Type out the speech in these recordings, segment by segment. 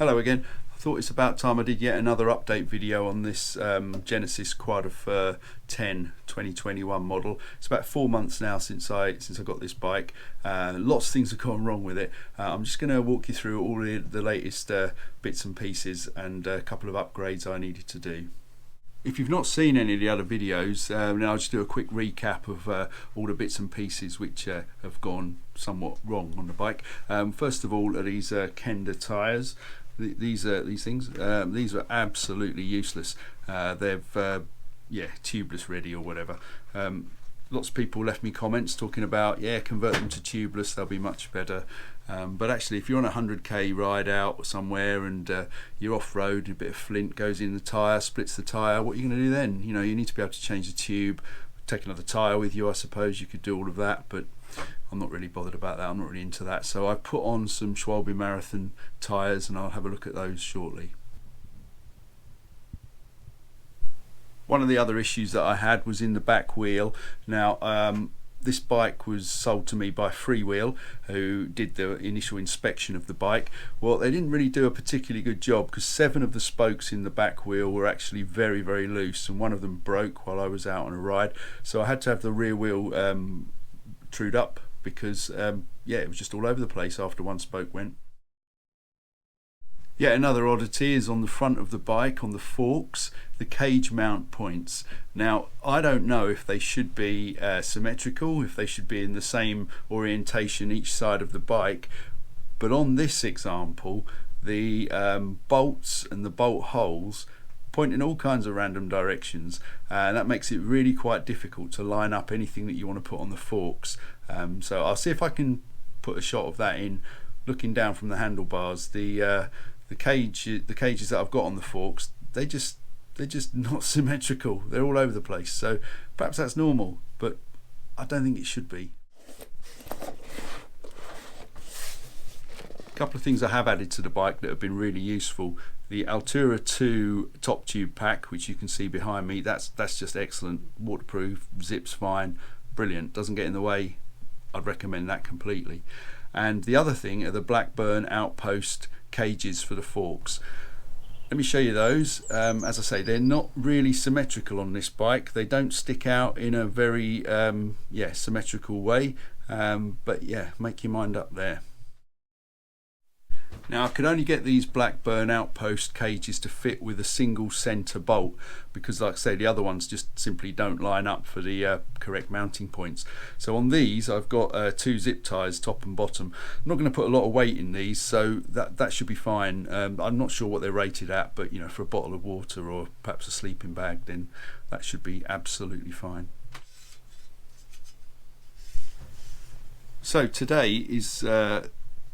Hello again. I thought it's about time I did yet another update video on this Genesis Croix de Fer 10 2021 model. It's about 4 months now since I got this bike. Lots of things have gone wrong with it. I'm just going to walk you through all the latest bits and pieces and a couple of upgrades I needed to do. If you've not seen any of the other videos, then I'll just do a quick recap of all the bits and pieces which have gone somewhat wrong on the bike. First of all are these Kenda tyres. These things are absolutely useless. They've tubeless ready or whatever. Lots of people left me comments talking about convert them to tubeless, they'll be much better. But actually, if you're on a 100k ride out somewhere and you're off-road, a bit of flint goes in the tyre, splits the tyre, what are you going to do then? You know, you need to be able to change the tube, take another tyre with you. I suppose you could do all of that, but I'm not really bothered about that. I'm not really into that. So I've put on some Schwalbe Marathon tyres and I'll have a look at those shortly. One of the other issues that I had was in the back wheel. Now this bike was sold to me by Freewheel, who did the initial inspection of the bike. Well, they didn't really do a particularly good job because 7 of the spokes in the back wheel were actually very, very loose, and one of them broke while I was out on a ride. So I had to have the rear wheel trued up because it was just all over the place after one spoke went. Yet another oddity is on the front of the bike, on the forks, the cage mount points. Now, I don't know if they should be symmetrical, if they should be in the same orientation each side of the bike, but on this example, the bolts and the bolt holes point in all kinds of random directions, and that makes it really quite difficult to line up anything that you want to put on the forks. So I'll see if I can put a shot of that in, looking down from the handlebars. The cages that I've got on the forks, they're just not symmetrical. They're all over the place. So perhaps that's normal, but I don't think it should be. A couple of things I have added to the bike that have been really useful. The Altura 2 top tube pack, which you can see behind me, that's just excellent. Waterproof, zips fine, brilliant, doesn't get in the way. I'd recommend that completely. And the other thing are the Blackburn Outpost cages for the forks. Let me show you those. As I say, they're not really symmetrical on this bike. They don't stick out in a very symmetrical way, but make your mind up there. Now, I could only get these Blackburn Outpost cages to fit with a single centre bolt because, like I say, the other ones just simply don't line up for the correct mounting points. So on these, I've got 2 zip ties, top and bottom. I'm not going to put a lot of weight in these, so that should be fine. I'm not sure what they're rated at, but for a bottle of water or perhaps a sleeping bag, then that should be absolutely fine. So today is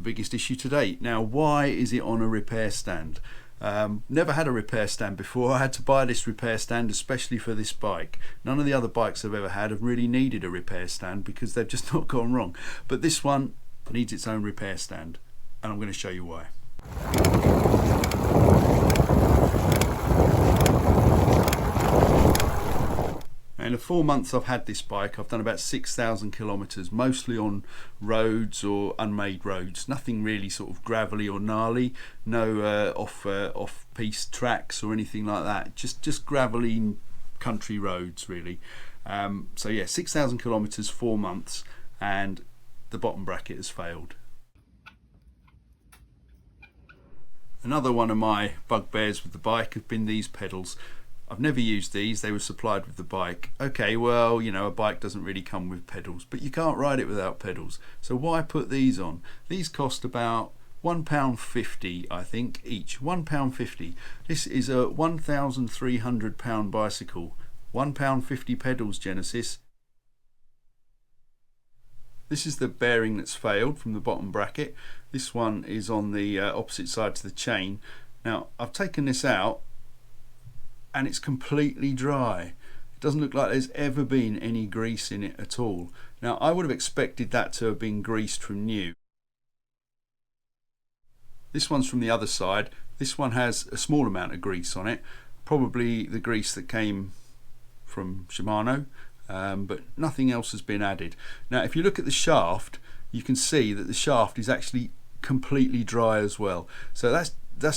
biggest issue to date. Now, why is it on a repair stand? Never had a repair stand before. I had to buy this repair stand especially for this bike. None of the other bikes I've ever had have really needed a repair stand because they've just not gone wrong, but this one needs its own repair stand, and I'm going to show you why. In the 4 months I've had this bike, I've done about 6,000 kilometers, mostly on roads or unmade roads. Nothing really sort of gravelly or gnarly, no off-piste tracks or anything like that. Just gravelly country roads, really. 6,000 kilometers, 4 months, and the bottom bracket has failed. Another one of my bugbears with the bike have been these pedals. I've never used these, they were supplied with the bike. Okay, well, a bike doesn't really come with pedals, but you can't ride it without pedals. So why put these on? These cost about £1.50, I think, each. £1.50. This is a £1,300 bicycle. £1.50 pedals, Genesis. This is the bearing that's failed from the bottom bracket. This one is on the opposite side to the chain. Now, I've taken this out, and it's completely dry. It doesn't look like there's ever been any grease in it at all. Now, I would have expected that to have been greased from new. This one's from the other side. This one has a small amount of grease on it, probably the grease that came from Shimano, but nothing else has been added. Now, if you look at the shaft, you can see that the shaft is actually completely dry as well. So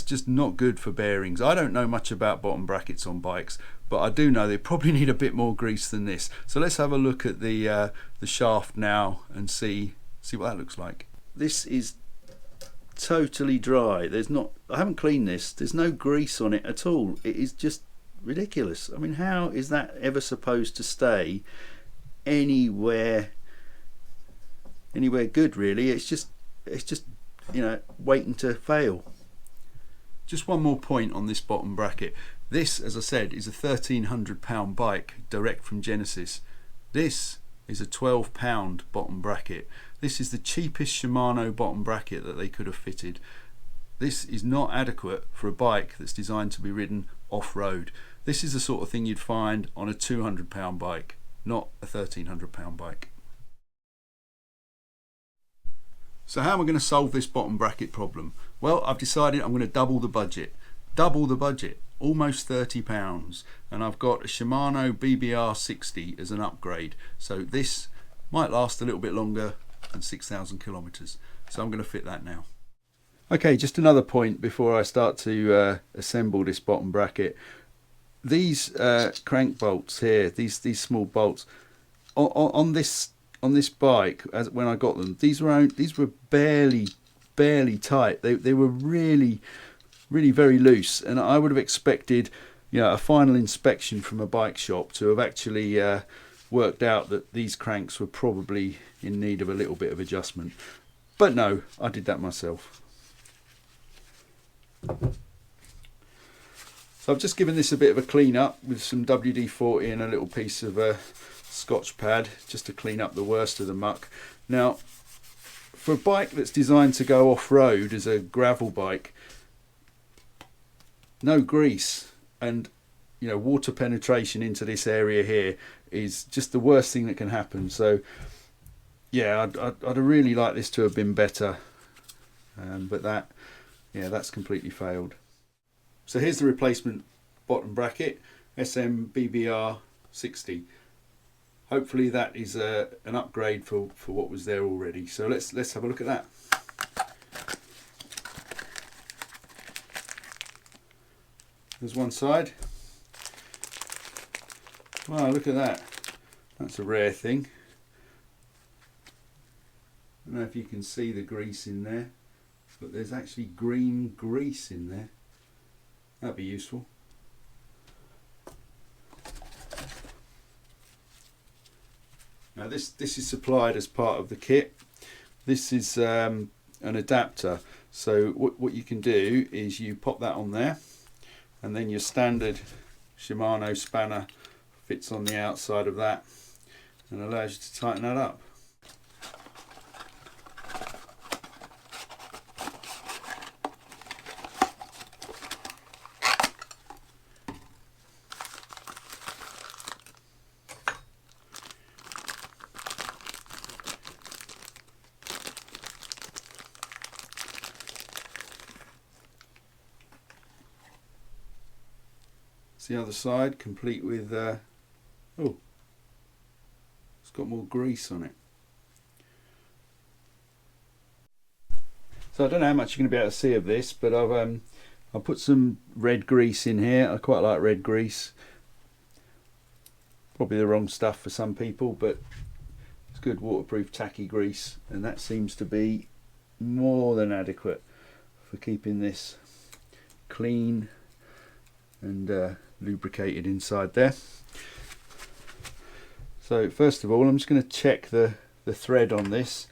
just not good for bearings. I don't know much about bottom brackets on bikes, but I do know they probably need a bit more grease than this. So let's have a look at the shaft now and see what that looks like. This is totally dry. I haven't cleaned this. There's no grease on it at all. It is just ridiculous. I mean, how is that ever supposed to stay anywhere good, really? It's just waiting to fail. Just one more point on this bottom bracket. This, as I said, is a £1,300 bike direct from Genesis. This is a £12 bottom bracket. This is the cheapest Shimano bottom bracket that they could have fitted. This is not adequate for a bike that's designed to be ridden off-road. This is the sort of thing you'd find on a £200 bike, not a £1,300 bike. So how am I going to solve this bottom bracket problem? Well, I've decided I'm going to double the budget. Double the budget, almost £30. And I've got a Shimano BBR60 as an upgrade. So this might last a little bit longer than 6,000 kilometers. So I'm going to fit that now. Okay, just another point before I start to assemble this bottom bracket. These crank bolts here, these small bolts, on this bike, when I got them, these were barely tight. They were really very loose, and I would have expected, a final inspection from a bike shop to have actually worked out that these cranks were probably in need of a little bit of adjustment. But no, I did that myself. So I've just given this a bit of a clean up with some WD-40 and a little piece of Scotch pad just to clean up the worst of the muck. Now, for a bike that's designed to go off-road as a gravel bike, no grease and water penetration into this area here is just the worst thing that can happen. So yeah, I'd really like this to have been better, but that's completely failed. So here's the replacement bottom bracket, SM-BBR60. Hopefully that is an upgrade for what was there already. So let's have a look at that. There's one side. Wow, look at that. That's a rare thing. I don't know if you can see the grease in there, but there's actually green grease in there. That'd be useful. Now this is supplied as part of the kit. This is an adapter. So what you can do is you pop that on there, and then your standard Shimano spanner fits on the outside of that and allows you to tighten that up. It's the other side, complete with oh, it's got more grease on it. So I don't know how much you're going to be able to see of this, but I've put some red grease in here. I quite like red grease. Probably the wrong stuff for some people, but it's good waterproof tacky grease, and that seems to be more than adequate for keeping this clean and lubricated inside there. So first of all, I'm just going to check the thread on this,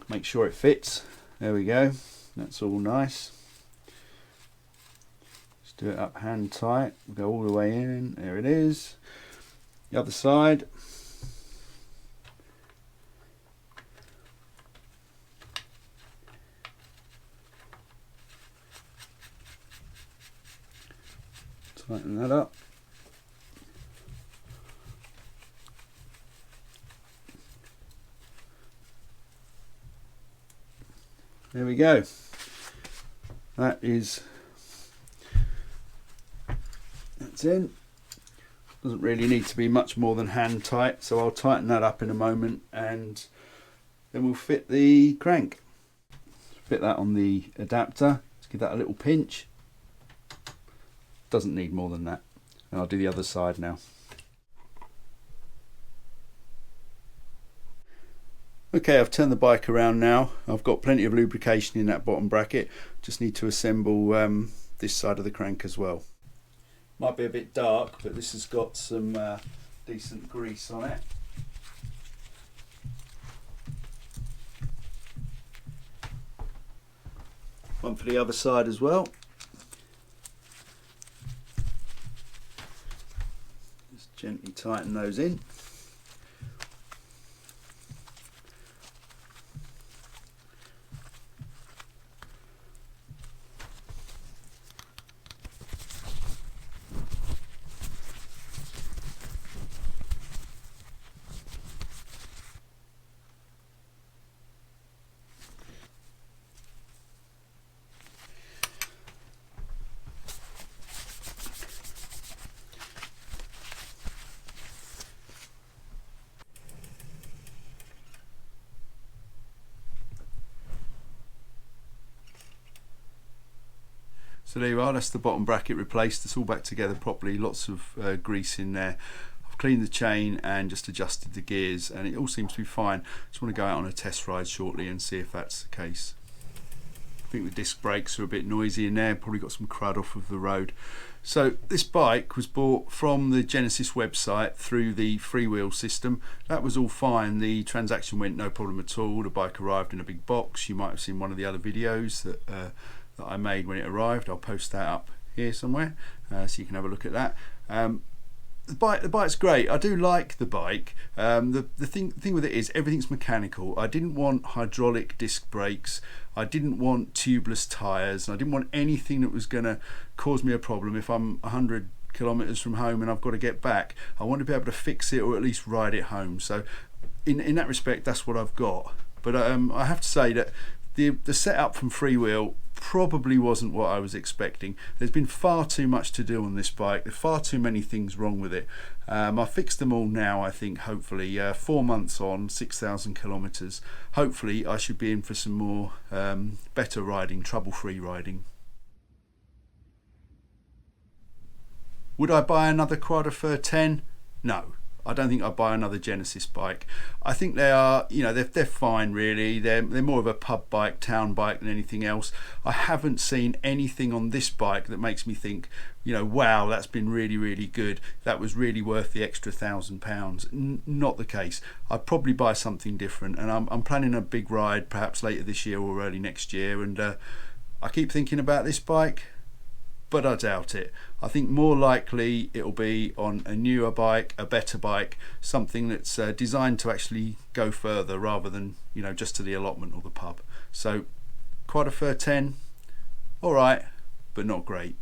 make sure it fits. There we go, that's all nice. Just do it up hand tight, go all the way in. There it is. The other side. Tighten that up. There we go. That's in. Doesn't really need to be much more than hand tight, so I'll tighten that up in a moment, and then we'll fit the crank. Fit that on the adapter. It's give that a little pinch. Doesn't need more than that. And I'll do the other side now. Okay, I've turned the bike around now. I've got plenty of lubrication in that bottom bracket. Just need to assemble this side of the crank as well. Might be a bit dark, but this has got some decent grease on it. One for the other side as well. Just gently tighten those in. So there you are, that's the bottom bracket replaced. It's all back together properly, lots of grease in there. I've cleaned the chain and just adjusted the gears and it all seems to be fine. Just want to go out on a test ride shortly and see if that's the case. I think the disc brakes are a bit noisy in there, probably got some crud off of the road. So this bike was bought from the Genesis website through the freewheel system. That was all fine, the transaction went no problem at all. The bike arrived in a big box. You might have seen one of the other videos that I made when it arrived. I'll post that up here somewhere so you can have a look at that. The bike's great. I do like the bike. The thing with it is everything's mechanical. I didn't want hydraulic disc brakes. I didn't want tubeless tyres. And I didn't want anything that was going to cause me a problem if I'm 100 kilometers from home and I've got to get back. I want to be able to fix it or at least ride it home. So in that respect, that's what I've got. But I have to say that the setup from Freewheel probably wasn't what I was expecting. There's been far too much to do on this bike. There's far too many things wrong with it. I fixed them all now, I think, hopefully. 4 months on, 6,000 kilometers. Hopefully I should be in for some more better riding, trouble-free riding. Would I buy another Croix de Fer 10? No. I don't think I'd buy another Genesis bike. I think they are, you know, they're fine really. They're more of a pub bike, town bike than anything else. I haven't seen anything on this bike that makes me think, you know, wow, that's been really, really good. That was really worth the extra £1,000. Not the case. I'd probably buy something different, and I'm planning a big ride perhaps later this year or early next year, and I keep thinking about this bike, but I doubt it. I think more likely it'll be on a newer bike, a better bike, something that's designed to actually go further rather than, you know, just to the allotment or the pub. So Croix de Fer 10, all right, but not great.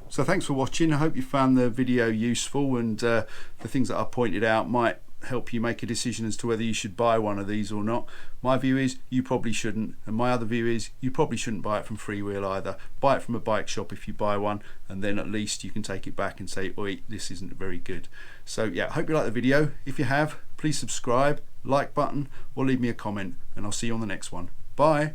So thanks for watching. I hope you found the video useful, and the things that I pointed out might help you make a decision as to whether you should buy one of these or not. My view is you probably shouldn't, and my other view is you probably shouldn't buy it from Freewheel either. Buy it from a bike shop if you buy one, and then at least you can take it back and say, oi, this isn't very good. So yeah, I hope you like the video. If you have, please subscribe, like button, or leave me a comment, and I'll see you on the next one. Bye.